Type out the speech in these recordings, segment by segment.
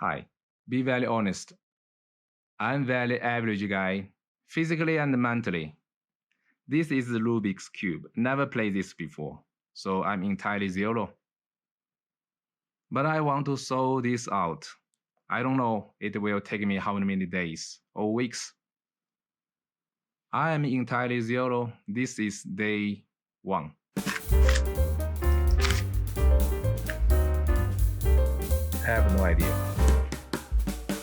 Hi, be very honest. I'm very average guy, physically and mentally. This is the Rubik's Cube. Never played this before, so I'm entirely zero. But I want to solve this out. I don't know it will take me how many days or weeks. I am entirely zero. This is day 1. Have no idea.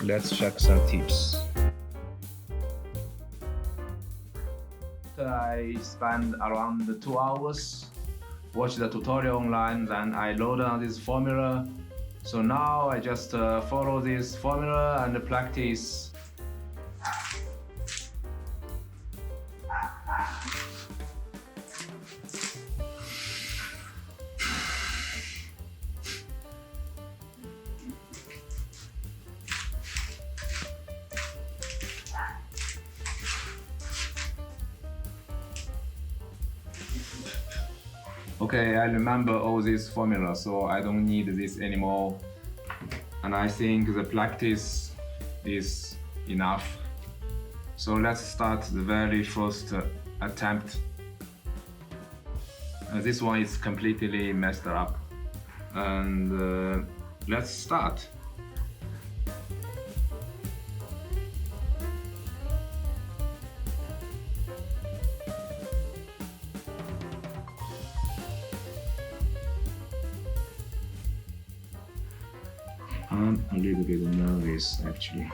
Let's check some tips. I spend around 2 hours, watch the tutorial online, then I load on this formula. So now I just follow this formula and practice. Okay, I remember all these formulas, so I don't need this anymore. And I think the practice is enough. So let's start the very first attempt. This one is completely messed up. And let's start. I'm a little bit nervous actually.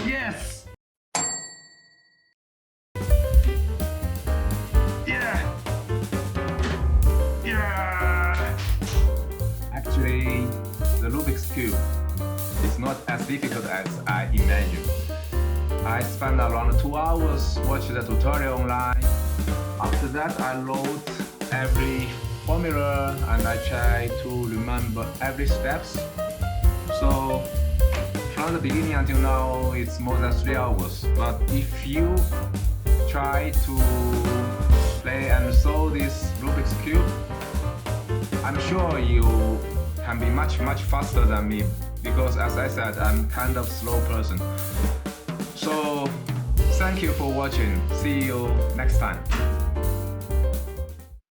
Yes! Yeah! Yeah! Actually, the Rubik's Cube is not as difficult as I imagined. I spent around 2 hours watching the tutorial online. After that, I wrote every formula and I try to remember every steps. So from the beginning until now, it's more than 3 hours. But if you try to play and solve this Rubik's Cube, I'm sure you can be much faster than me, because as I said, I'm kind of slow person. So thank you for watching. See you next time.